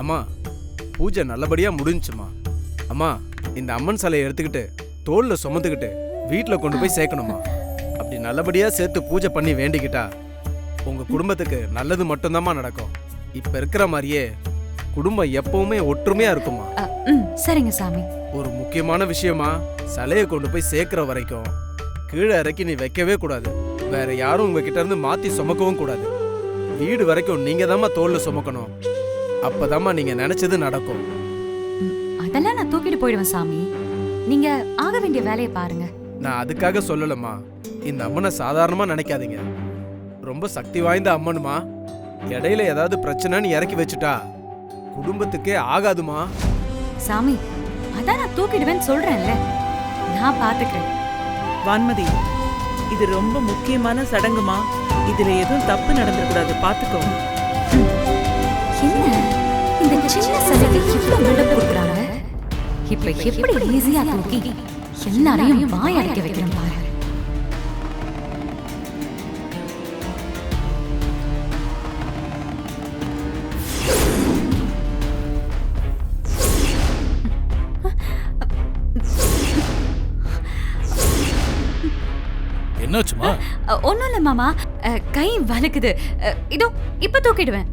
அம்மா பூஜை நல்லபடியா முடிஞ்சுமா. அம்மா இந்த அம்மன் சிலையை எடுத்துக்கிட்டு தோல்ல சுமந்துக்கிட்டு வீட்டில் கொண்டு போய் சேர்க்கணுமா. அப்படி நல்லபடியா சேர்த்து பூஜை பண்ணி வேண்டிக்கிட்டா உங்க குடும்பத்துக்கு நல்லது மட்டும்தாம்மா நடக்கும். இப்ப இருக்கிற மாதிரியே குடும்பம் எப்பவுமே ஒற்றுமையா இருக்குமா. சரிங்க சாமி. ஒரு முக்கியமான விஷயமா, சிலையை கொண்டு போய் சேர்க்கிற வரைக்கும் கீழே இறக்கி நீ வைக்கவே கூடாது. வேற யாரும் உங்ககிட்ட இருந்து மாத்தி சுமக்கவும் கூடாது. வீடு வரைக்கும் நீங்க தாம்மா தோல்ல சுமக்கணும். அப்பதாம்மா நீங்க நினைச்சது நடக்கும். அதெல்லாம் நான் தூக்கிட்டு போயிடுவேன் சாமி. நீங்க ஆக வேண்டிய வேலையை பாருங்க. நான் அதுக்காக சொல்லலம்மா. இந்த அம்மனை சாதாரணமா நினைக்காதீங்க. ரொம்ப சக்தி வாய்ந்த அம்மனுமா. இடையில ஏதாவது பிரச்சனைன்னு இறக்கி வச்சுட்டா குடும்பத்துக்கே ஆகாதுமா. சாமி அதான் நான் தூக்கிடுவேன்னு சொல்றேன்ல, நான் பாத்துக்கிறேன். வான்மதி, இது ரொம்ப முக்கியமான சடங்குமா. இதுல எதுவும் தப்பு நடந்துடக்கூடாது, பாத்துக்கோ. என்ன இந்த சின்ன சிலைக்கு இவ்வளவு விட கொடுக்குறாங்க. இப்ப எப்படி ஈஸியா தூக்கி எல்லாரையும் வாய் அடைக்க வைக்கிறேன் பாரு. என்னாச்சுமா? ஒண்ணும் இல்ல மாமா, கை வலிக்குது. இதோ இப்ப தூக்கிடுவேன்.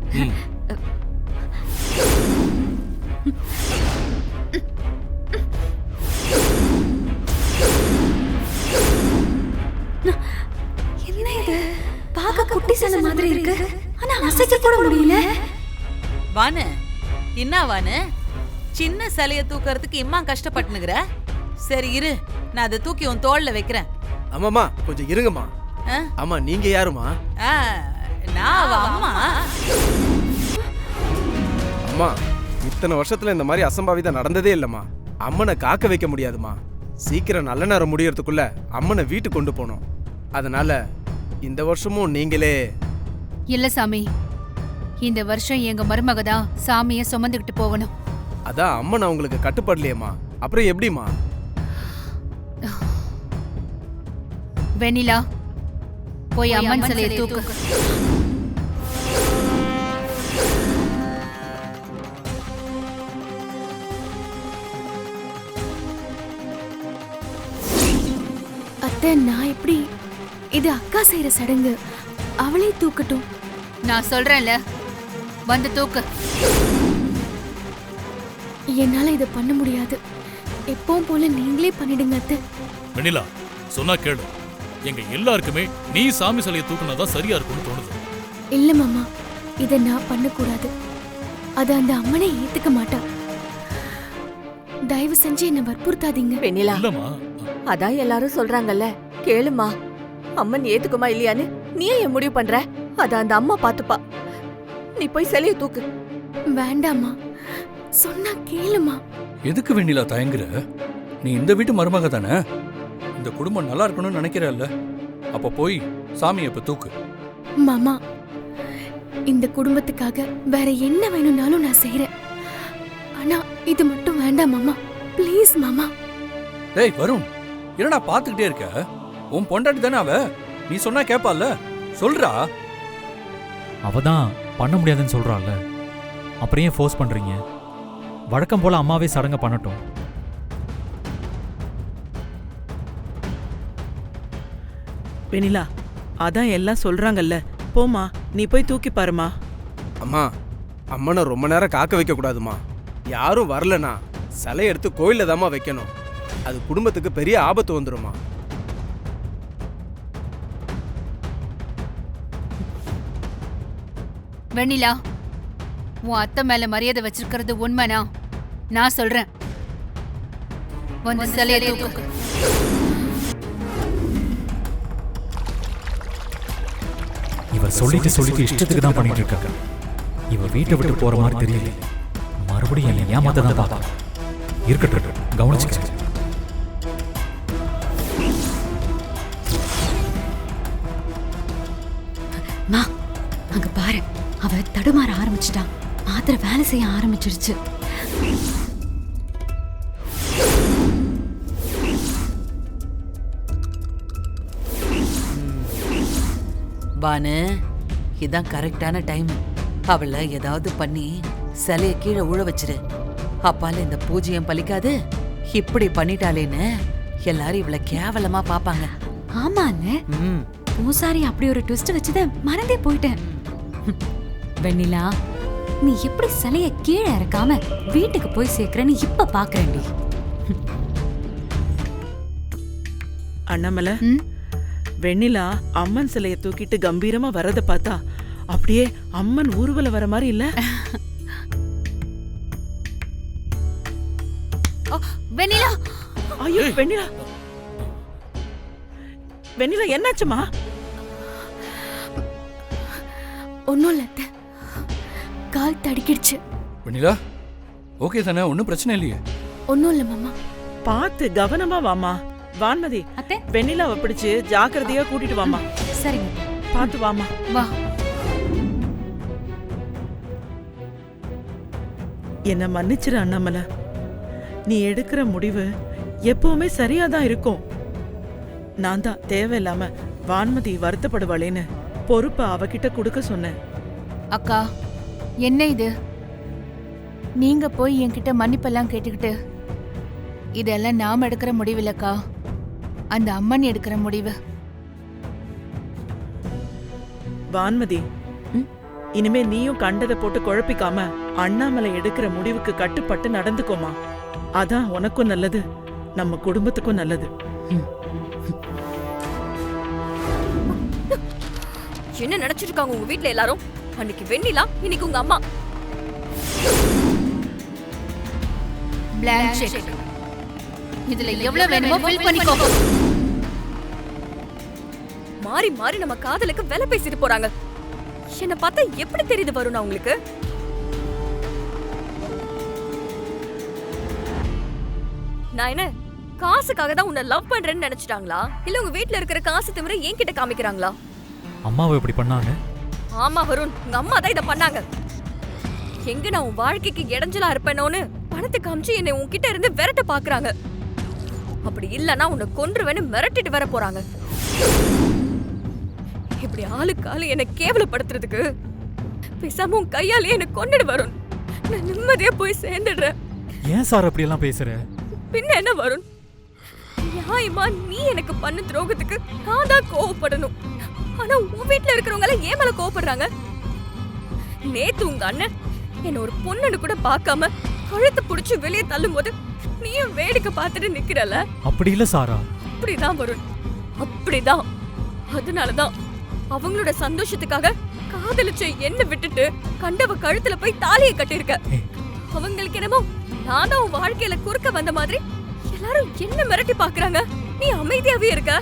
என்ன இது? பாக்க குட்டி சிலை மாதிரி இருக்கு, ஆனா அசைக்க கூட முடியல. வானு, என்ன வானு, சின்ன சிலைய தூக்கறதுக்கு இம்மா கஷ்டப்பட்டுனுக்குற. சரி இரு, நான் அதை தூக்கி உன் தோள்ல வைக்கிறேன். அம்மாமா கொஞ்சம் இருங்கம்மா. அம்மா நீங்க யாருமா? நான் அவ அம்மா. அம்மா இத்தனை வருஷத்துல இந்த மாதிரி அசம்பாவிதம் நடந்ததே இல்லம்மா. அம்மனை காக்க வைக்க முடியாதுமா. சீக்கிரம் நல்ல நேரம் முடியறதுக்குள்ள அம்மனை வீட்டுக்கு கொண்டு போனோம். அதனால இந்த வருஷமும் நீங்களே. இல்ல சாமி, இந்த வருஷம் எங்க மருமக தான் சாமியை சுமந்துக்கிட்டு போகணும். அதான் அம்மன் அவங்களுக்கு கட்டுப்படலையேம்மா. அப்புறம் எப்படிமா? வெண்ணிலா, போய் அம்மன் சிலையை தூக்கு. அத்தை, நான் எப்படி? இது அக்கா செய்யற சடங்கு, அவளே தூக்கட்டும். நான் சொல்றேன்ல, வந்து தூக்கு. என்னால இதை பண்ண முடியாது. எப்பவும் போல நீங்களே பண்ணிடுங்க அத்தை. வெண்ணிலா, சொன்னா கேளு. எங்க எல்லாருக்குமே நீ சாமி சிலையை தூக்குனதான் சரியா இருக்கும்னு தோணுது. இல்ல மாமா, இதை நான் பண்ணக்கூடாது. அது அந்த அம்மனை ஏத்துக்க மாட்டா. தயவு செஞ்சு என்ன வற்புறுத்தாதீங்க. வெண்ணிலா, இல்லம்மா, அதான் எல்லாரும் சொல்றாங்கல்ல, கேளுமா. அம்மன் ஏத்துக்குமா இல்லையான்னு நீ ஏன் முடிவு பண்ற? அத அந்த அம்மா பாத்துப்பா. நீ போய் சிலையை தூக்கு. வேண்டாமா, சொன்னா கேளுமா. எதுக்கு வெண்ணிலா தயங்குற? நீ இந்த வீட்டு மருமக தானே. இந்த குடும்பம் நல்லா இருக்கணும்னு நினைக்கிறல்ல, அப்ப போய் சாமியை இப்ப தூக்கு. மாமா, இந்த குடும்பத்துக்காக வேற என்ன வேணும்னாலும் நான் செய்யறேன். ஆனா இது மட்டும் வேண்டாம் மாமா, ப்ளீஸ் மாமா. டேய் வருண், என்னடா பாத்துக்கிட்டே இருக்க? உன் பொண்டாட்டி தானே அவ, நீ சொன்னா கேப்பால, சொல்றா. அவதான் பண்ண முடியாதுன்னு சொல்றாள்ல, அப்புறம் ஏன் ஃபோர்ஸ் பண்றீங்க? வழக்கம் போல அம்மாவே சடங்க பண்ணட்டும். வெண்ணிலா, அதான் எல்லாம் சொல்றாங்கல்ல, போமா, நீ போய் தூக்கி பாருமா. அம்மா, அம்மனை ரொம்ப நேரம் காக்க வைக்க கூடாதுமா. யாரும் வரலனா சிலை எடுத்து கோயில்ல தாம்மா வைக்கணும். அது குடும்பத்துக்கு பெரிய ஆபத்து வந்துருமா. வெண்ணிலா, உன் அத்தை மேல மரியாதை வச்சிருக்கிறது உண்மைனா நான் சொல்றேன், வந்து சிலையை தூக்கு. இவ சொல்லிட்டு இஷ்டத்துக்கு தான் பண்ணிட்டு இருக்க. இவ வீட்டை விட்டு போற மாதிரி தெரியல. மறுபடியும் என்னை ஏமாத்த தான் பார்க்கலாம். இருக்கட்டும், கவனிச்சுக்க. மா, அங்க பாரு, அவ தடுமாற ஆரம்பிச்சிட்டா. மாத்திரை வேலை செய்ய ஆரம்பிச்சிருச்சு. பானு, இதான் கரெக்டான டைம். அவளை ஏதாவது பண்ணி சிலைய கீழே உழ வச்சிரு. அப்பால இந்த பூஜ்யம் பலிக்காது. இப்படி பண்ணிட்டாலேன்னு எல்லாரும் இவள கேவலமா பாப்பாங்க. ஆமா அண்ணே, பூசாரி அப்படி ஒரு ட்விஸ்ட் வச்சத மறந்தே போயிட்டேன். வெண்ணிலா, நீ எப்படி சிலைய கீழே இறக்காம வீட்டுக்கு போய் சேர்க்கறன்னு இப்ப பாக்குறேன்டி. அண்ணாமலை, வெண்ணிலா அம்மன் சிலைய தூக்கிட்டு கம்பீரமா வரத பார்த்தா அப்படியே அம்மன் ஊர்வல வர மாதிரி இல்ல? வெண்ணிலா, ஐயோ வெண்ணிலா, வெண்ணிலா என்னாச்சுமா? ஒன்னும் இல்ல அத்தை. கால் தடுக்கிடுச்சு. வெண்ணிலா, ஓகே தானே? ஒன்றும் பிரச்சனை இல்லையே? ஒன்னும் இல்ல மாமா. பார்த்து கவனமா வாமா. வான்மதி, அத்தை, வெண்ணிலாவை பிடிச்சு ஜாக்கிரதையா கூட்டிட்டு வாமா. சரிங்க. பார்த்து வாமா. வா. என்ன மன்னிச்சிரு அண்ணாமலை. நீ எடுக்கிற முடிவு எப்பவுமே சரியாதான் இருக்கும். நான் தான் தேவையில்லாம வான்மதி வருத்தப்படுவாளேன்னு பொறுப்பை அவகிட்ட கொடுக்க சொன்னேன். அக்கா, என்ன இது? நீங்க போய் என்கிட்ட மன்னிப்பெல்லாம் கேட்டுக்கிட்டு, இதெல்லாம் நாம எடுக்கிற முடிவு இல்லக்கா, அந்த அம்மன் எடுக்கிற முடிவு. வான்மதி, இனிமே நீயும் கண்டதை போட்டு குழப்பிக்காம அண்ணாமலை எடுக்கிற முடிவுக்கு கட்டுப்பட்டு நடந்துக்கோமா. அதான் உனக்கும் நல்லது, நம்ம குடும்பத்துக்கும் நல்லது. என்ன நினைச்சிருக்காங்க உங்க வீட்ல எல்லாரும்? அன்னைக்கு வெண்ணிலா, இன்னைக்கு உங்க அம்மா. blank check. இதுல எவ்வளவு வேணுமோ ஃபில் பண்ணிக்கோ. மாறி மாறி நம்ம காதலுக்கு வேலை பேசிட்டு போறாங்க. என்ன பார்த்தா எப்படி தெரியுது வருணா உங்களுக்கு? நான் என்ன காசுக்காக தான் உன்னை லவ் பண்றேன்னு நினைச்சிட்டாங்களா? இல்ல உங்க வீட்ல இருக்கிற காசு திமிர என்கிட்ட காமிக்கிறாங்களா? அம்மாவை இப்படி பண்ணாங்க. ஆமா வருண், உங்க அம்மா தான் இத பண்ணாங்க. எங்க நான் உன் வாழ்க்கைக்கு இடைஞ்சலா இருப்பேனோன்னு பணத்தை காமிச்சு என்னை உன்கிட்ட இருந்து விரட்ட பாக்குறாங்க. அப்படி இல்லன்னா உன்னை கொன்றுவேன்னு மிரட்டிட்டு வர போறாங்க. இப்படி ஆளுக்கு ஆளு என்னை கேவலப்படுத்துறதுக்கு பேசாம உன் கையாலே என்னை கொன்னுடு வருண். நான் நிம்மதியா போய் சேர்ந்துடுறேன். ஏன் சார் அப்படி எல்லாம் பேசுற? பின்ன என்ன வருண், நியாயமா நீ எனக்கு பண்ண துரோகத்துக்கு நான் தான் கோவப்படணும். ஆனா உன் வீட்டுல இருக்கிறவங்க எல்லாம் ஏன் மேல கோவப்படுறாங்க? நேத்து உங்க அண்ணன் என்ன ஒரு பொண்ணுன்னு கூட பார்க்காம கழுத்து புடிச்சு வெளியே தள்ளும் போது நீயும் வேடிக்கை பார்த்துட்டு நிக்கிறல. அப்படி இல்ல சாரா. அப்படிதான் வருண், அப்படிதான். அதனாலதான் அவங்களோட சந்தோஷத்துக்காக காதலிச்ச என்ன விட்டுட்டு கண்டவ கழுத்துல போய் தாலியை கட்டிருக்க. அவங்களுக்கு என்னமோ நான் தான் உன் வாழ்க்கையில குறுக்க வந்த மாதிரி எல்லாரும் என்ன மிரட்டி பாக்குறாங்க. நீ அமைதியாவே இருக்க.